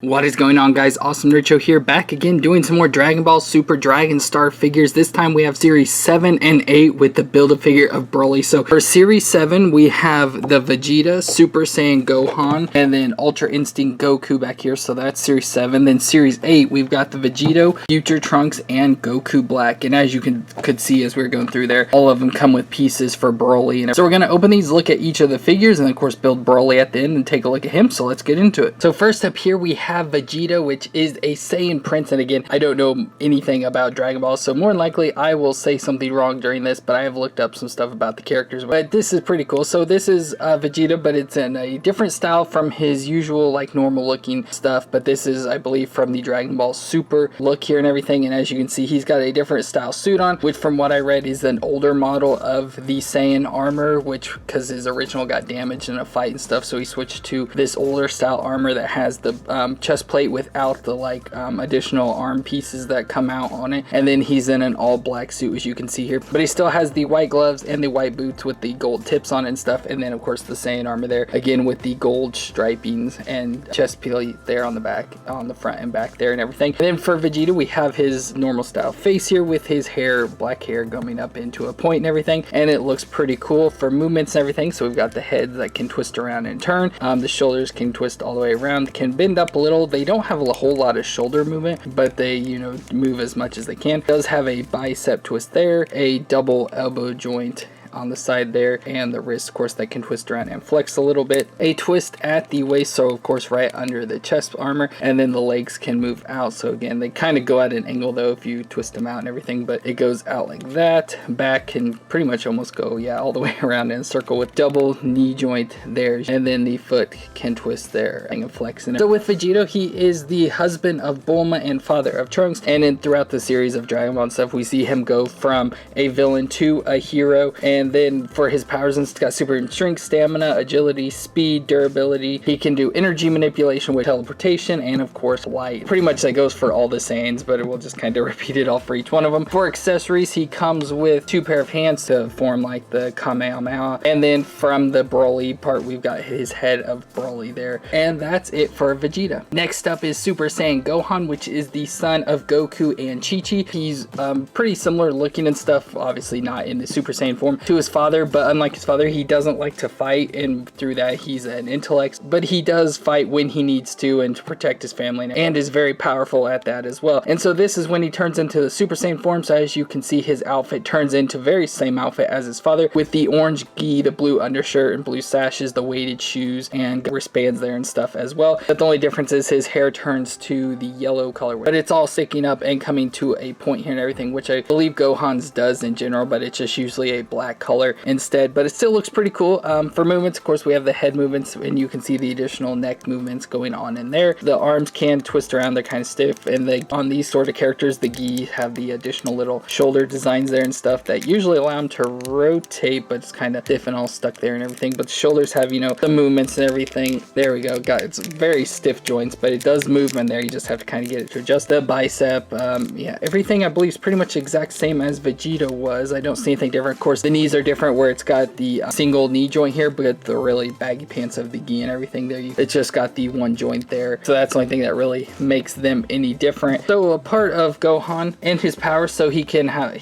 What is going on, guys? FallenRedZeo here, back again doing some more Dragon Ball Super Dragon Star figures. This time we have series 7 and 8 with the build-a-figure of Broly. So for series 7 we have the Vegeta, Super Saiyan Gohan, and then Ultra Instinct Goku back here. So that's series 7. Then series 8 we've got the Vegito, Future Trunks, and Goku Black. And as you could see as we were going through there, all of them come with pieces for Broly. And so we're going to open these, look at each of the figures, and of course build Broly at the end and take a look at him. So let's get into it. So first up here we have Vegito, which is a Saiyan prince, and again, I don't know anything about Dragon Ball, so more than likely I will say something wrong during this, but I have looked up some stuff about the characters. But this is pretty cool. So this is Vegeta, but it's in a different style from his usual like normal looking stuff, but this is, I believe, from the Dragon Ball Super look here and everything. And as you can see, he's got a different style suit on, which from what I read is an older model of the Saiyan armor, which because his original got damaged in a fight and stuff, so he switched to this older style armor that has the chest plate without the like additional arm pieces that come out on it. And then he's in an all black suit, as you can see here, but he still has the white gloves and the white boots with the gold tips on it and stuff. And then of course the Saiyan armor there again with the gold stripings and chest plate there on the back, on the front and back there and everything. And then for Vegeta we have his normal style face here with his hair, black hair coming up into a point and everything, and it looks pretty cool for movements and everything. So we've got the head that can twist around and turn, the shoulders can twist all the way around, can bend up a little. They don't have a whole lot of shoulder movement, but they, you know, move as much as they can. It does have a bicep twist there, a double elbow joint on the side there, and the wrist, of course, that can twist around and flex a little bit. A twist at the waist, so of course right under the chest armor, and then the legs can move out. So again, they kind of go at an angle though if you twist them out and everything, but it goes out like that. Back can pretty much almost go, yeah, all the way around in a circle with double knee joint there, and then the foot can twist there and flex. And so with Vegito, he is the husband of Bulma and father of Trunks, and then throughout the series of Dragon Ball and stuff, we see him go from a villain to a hero. And then for his powers, and it's got super strength, stamina, agility, speed, durability. He can do energy manipulation with teleportation, and of course light. Pretty much that goes for all the Saiyans, but it will just kind of repeat it all for each one of them. For accessories, he comes with 2 pair of hands to form like the Kamehameha, and then from the Broly part we've got his head of Broly there. And that's it for Vegeta. Next up is Super Saiyan Gohan, which is the son of Goku and Chi-Chi. He's pretty similar looking and stuff, obviously not in the Super Saiyan form, to his father, but unlike his father, he doesn't like to fight, and through that he's an intellect, but he does fight when he needs to and to protect his family, and is very powerful at that as well. And so this is when he turns into the Super Saiyan form. So as you can see, his outfit turns into very same outfit as his father, with the orange gi, the blue undershirt and blue sashes, the weighted shoes and wristbands there and stuff as well. But the only difference is his hair turns to the yellow color, but it's all sticking up and coming to a point here and everything, which I believe Gohan's does in general, but it's just usually a black color instead. But it still looks pretty cool. For movements, of course, we have the head movements, and you can see the additional neck movements going on in there. The arms can twist around, they're kind of stiff, and they, on these sort of characters, the gi have the additional little shoulder designs there and stuff that usually allow them to rotate, but it's kind of stiff and all stuck there and everything. But the shoulders have, you know, the movements and everything. There we go. Got it's very stiff joints, but it does move in there. You just have to kind of get it to adjust. The bicep, yeah, everything I believe is pretty much exact same as Vegeta was. I don't see anything different. Of course, the knees are different, where it's got the single knee joint here, but the really baggy pants of the gi and everything there, it's just got the one joint there. So that's the only thing that really makes them any different. So a part of Gohan and his powers, so he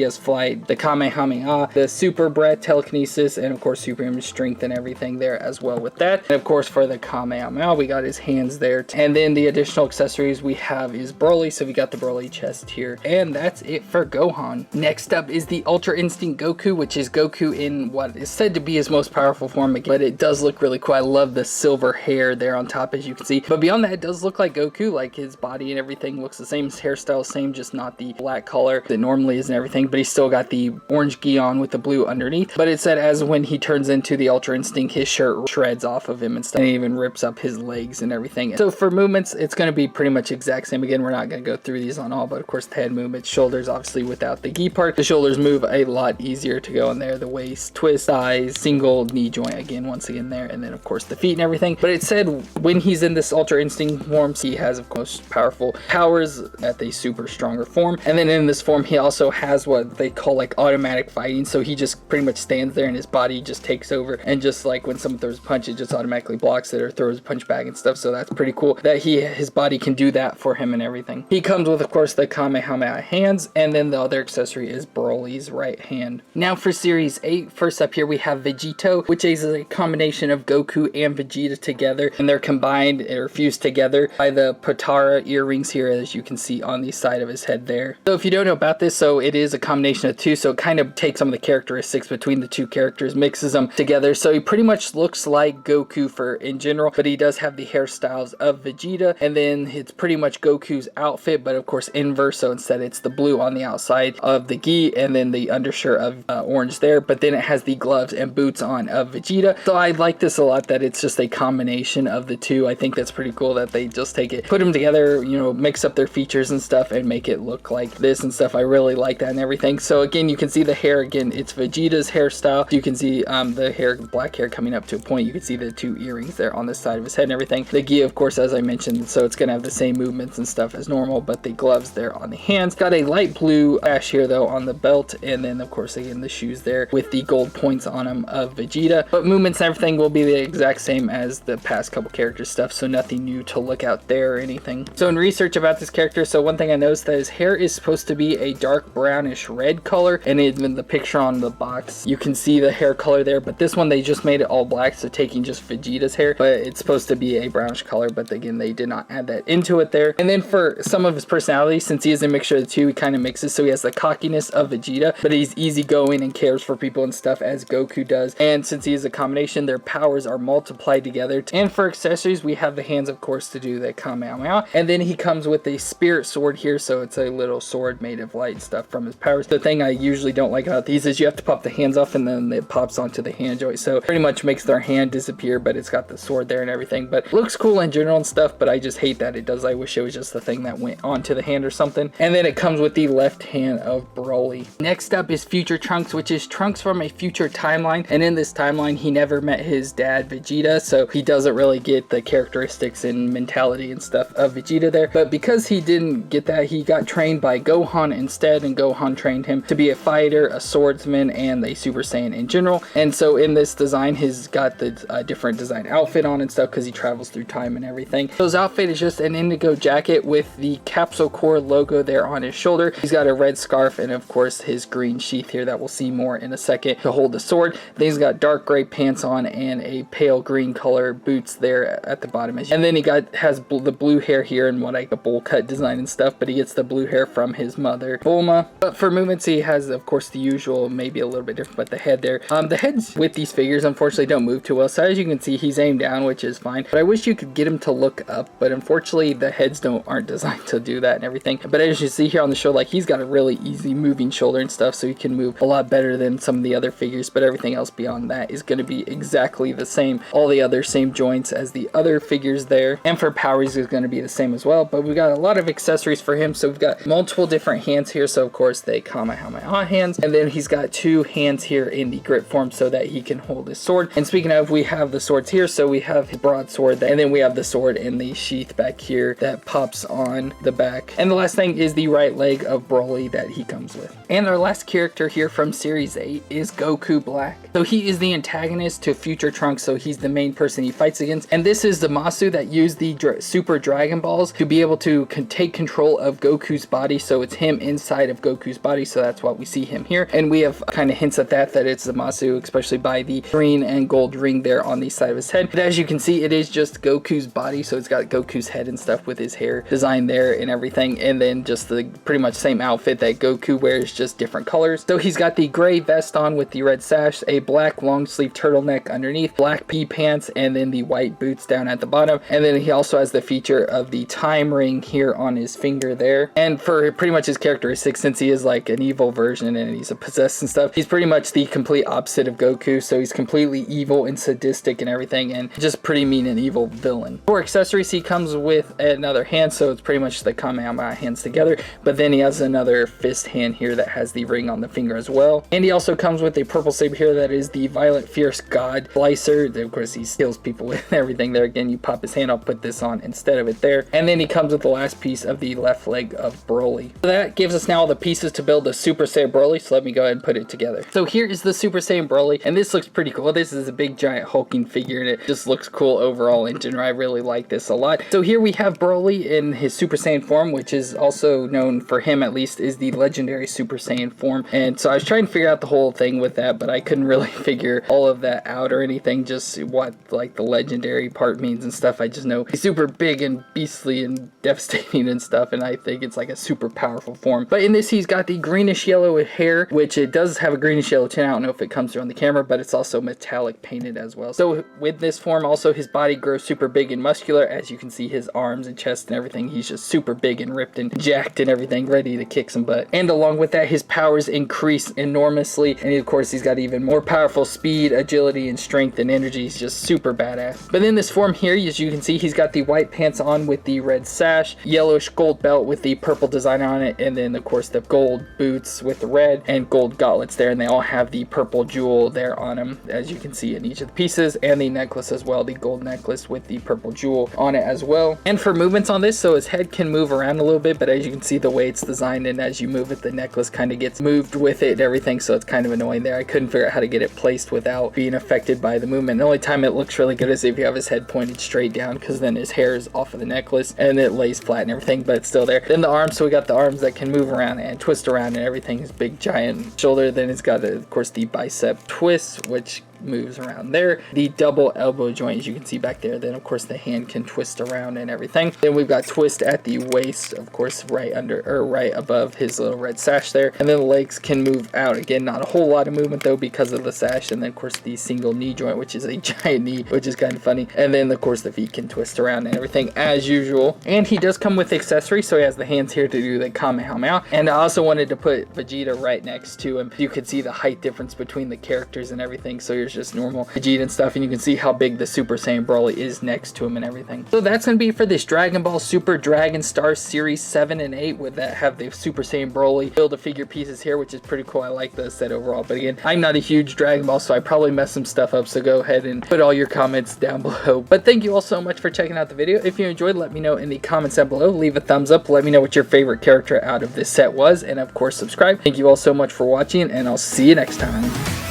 has flight, the Kamehameha, the super breath, telekinesis, and of course superhuman strength and everything there as well with that. And of course for the Kamehameha, we got his hands there. And then the additional accessories we have is Broly, so we got the Broly chest here. And that's it for Gohan. Next up is the Ultra Instinct Goku, which is Goku in what is said to be his most powerful form again, but it does look really cool. I love the silver hair there on top, as you can see. But beyond that, it does look like Goku, like his body and everything looks the same, his hairstyle same, just not the black color that normally is and everything. But he's still got the orange gi on with the blue underneath. But it said as when he turns into the Ultra Instinct, his shirt shreds off of him and stuff, and it even rips up his legs and everything. So for movements, it's going to be pretty much exact same. Again, we're not going to go through these on all, but of course the head movement, shoulders obviously without the gi part, the shoulders move a lot easier to go in there. there, the waist, twist, thighs, single knee joint again, once again there, and then of course the feet and everything. But it said when he's in this Ultra Instinct form, he has of course powerful powers at the super stronger form, and then in this form he also has what they call like automatic fighting, so he just pretty much stands there and his body just takes over, and just like when someone throws a punch, it just automatically blocks it or throws a punch back and stuff. So that's pretty cool that his body can do that for him and everything. He comes with of course the Kamehameha hands, and then the other accessory is Broly's right hand. Now for Series 8, first up here we have Vegito, which is a combination of Goku and Vegeta together, and they're combined or fused together by the Potara earrings here, as you can see on the side of his head there. So if you don't know about this, so it is a combination of two, so it kind of takes some of the characteristics between the two characters, mixes them together, so he pretty much looks like Goku in general, but he does have the hairstyles of Vegeta, and then it's pretty much Goku's outfit, but of course inverse, so instead it's the blue on the outside of the gi, and then the undershirt of orange there, but then it has the gloves and boots on of Vegeta. So I like this a lot, that it's just a combination of the two. I think that's pretty cool that they just take it, put them together, you know, mix up their features and stuff and make it look like this and stuff. I really like that and everything. So again, you can see the hair, again, it's Vegeta's hairstyle. You can see the hair, black hair coming up to a point. You can see the two earrings there on the side of his head and everything. The gi, of course, as I mentioned, so it's gonna have the same movements and stuff as normal, but the gloves there on the hands. Got a light blue sash here though on the belt, and then of course again the shoes there with the gold points on them of Vegeta. But movements and everything will be the exact same as the past couple character stuff, so nothing new to look out there or anything. So in research about this character, so one thing I noticed that his hair is supposed to be a dark brownish red color, and even the picture on the box you can see the hair color there, but this one they just made it all black, so taking just Vegeta's hair, but it's supposed to be a brownish color, but again they did not add that into it there. And then for some of his personality, since he is a mixture of the two, he kind of mixes, so he has the cockiness of Vegeta, but he's easygoing and cares for people and stuff as Goku does, and since he is a combination, their powers are multiplied together. And for accessories, we have the hands, of course, to do the Kamehameha, and then he comes with a spirit sword here, so it's a little sword made of light stuff from his powers. The thing I usually don't like about these is you have to pop the hands off and then it pops onto the hand joint, so pretty much makes their hand disappear, but it's got the sword there and everything. But looks cool in general and stuff, but I just hate that it does. I wish it was just the thing that went onto the hand or something. And then it comes with the left hand of Broly. Next up is Future Trunks, which is Trunks from a future timeline, and in this timeline he never met his dad Vegeta, so he doesn't really get the characteristics and mentality and stuff of Vegeta there. But because he didn't get that, he got trained by Gohan instead, and Gohan trained him to be a fighter, a swordsman, and a Super Saiyan in general. And so in this design, he's got the different design outfit on and stuff because he travels through time and everything. So his outfit is just an indigo jacket with the Capsule Corps logo there on his shoulder. He's got a red scarf and of course his green sheath here that we'll see more in a second to hold the sword. Then he's got dark gray pants on and a pale green color boots there at the bottom. And then he has the blue hair here and what like a bowl cut design and stuff, but he gets the blue hair from his mother Bulma. But for movements he has of course the usual, maybe a little bit different, but the head there. The heads with these figures unfortunately don't move too well, so as you can see he's aimed down, which is fine, but I wish you could get him to look up, but unfortunately the heads aren't designed to do that and everything. But as you see here on the shoulder, like he's got a really easy moving shoulder and stuff, so he can move a lot better than some of the other figures, but everything else beyond that is going to be exactly the same. All the other same joints as the other figures there, and for powers is going to be the same as well. But we've got a lot of accessories for him, so we've got multiple different hands here, so of course they Kamehameha hands, and then he's got two hands here in the grip form so that he can hold his sword. And speaking of, we have the swords here, so we have his broadsword, and then we have the sword in the sheath back here that pops on the back. And the last thing is the right leg of Broly that he comes with. And our last character here from Series 8 is Goku Black. So he is the antagonist to Future Trunks, so he's the main person he fights against. And this is the Masu that used the Super Dragon Balls to be able to take control of Goku's body, so it's him inside of Goku's body, so that's why we see him here. And we have kind of hints at that it's the Masu, especially by the green and gold ring there on the side of his head. But as you can see, it is just Goku's body, so it's got Goku's head and stuff with his hair design there and everything, and then just the pretty much same outfit that Goku wears, just different colors. So he's got the gray vest on with the red sash, a black long sleeve turtleneck underneath, black pea pants, and then the white boots down at the bottom. And then he also has the feature of the time ring here on his finger there. And for pretty much his characteristics, since he is like an evil version and he's a possessed and stuff, he's pretty much the complete opposite of Goku, so he's completely evil and sadistic and everything, and just pretty mean and evil villain. For accessories, he comes with another hand, so it's pretty much the Kamehameha hands together, but then he has another fist hand here that has the ring on the finger as well. And he also also comes with a purple saber here that is the Violent Fierce God Slicer. Of course, he kills people with everything there. Again, you pop his hand, I'll put this on instead of it there. And then he comes with the last piece of the left leg of Broly. So that gives us now all the pieces to build the Super Saiyan Broly, so let me go ahead and put it together. So here is the Super Saiyan Broly, and this looks pretty cool. This is a big giant hulking figure, and it just looks cool overall in general. I really like this a lot. So here we have Broly in his Super Saiyan form, which is also known for him at least is the legendary Super Saiyan form. And so I was trying to figure out the whole thing with that, but I couldn't really figure all of that out or anything, just what like the legendary part means and stuff. I just know he's super big and beastly and devastating and stuff, and I think it's like a super powerful form. But in this, he's got the greenish yellow hair, which it does have a greenish yellow tint. I don't know if it comes through on the camera, but it's also metallic painted as well. So with this form, also his body grows super big and muscular. As you can see, his arms and chest and everything, he's just super big and ripped and jacked and everything, ready to kick some butt. And along with that, his powers increase enormously, and of course he's got even more powerful speed, agility, and strength and energy. He's just super badass. But in this form here, as you can see, he's got the white pants on with the red sash, yellowish gold belt with the purple design on it, and then of course the gold boots with the red and gold gauntlets there, and they all have the purple jewel there on them, as you can see in each of the pieces, and the necklace as well, the gold necklace with the purple jewel on it as well. And for movements on this, so his head can move around a little bit, but as you can see the way it's designed, and as you move it, the necklace kind of gets moved with it and everything, so it's kind of annoying there. I couldn't figure out how to get it placed without being affected by the movement. The only time it looks really good is if you have his head pointed straight down, because then his hair is off of the necklace and it lays flat and everything, but it's still there. Then the arms, so we got the arms that can move around and twist around and everything. His big giant shoulder, then it's got of course the bicep twist, which moves around there. The double elbow joint, as you can see back there, then of course the hand can twist around and everything. Then we've got twist at the waist, of course right under or right above his little red sash there, and then the legs can move out. Again, not a whole lot of movement though because of the sash. And then of course the single knee joint, which is a giant knee, which is kind of funny. And then of course the feet can twist around and everything as usual. And he does come with accessories, so he has the hands here to do the Kamehameha. And I also wanted to put Vegeta right next to him. You could see the height difference between the characters and everything, so here's just normal Vegeta and stuff, and you can see how big the Super Saiyan Broly is next to him and everything. So that's going to be for this Dragon Ball Super Dragon Star Series 7 and 8 with that have the Super Saiyan Broly Build-A-Figure pieces here, which is pretty cool. I like the set overall, but again, I'm not a huge Dragon Ball, so I probably messed some stuff up, so go ahead and put all your comments down below. But thank you all so much for checking out the video. If you enjoyed, let me know in the comments down below. Leave a thumbs up, let me know what your favorite character out of this set was, and of course subscribe. Thank you all so much for watching, and I'll see you next time.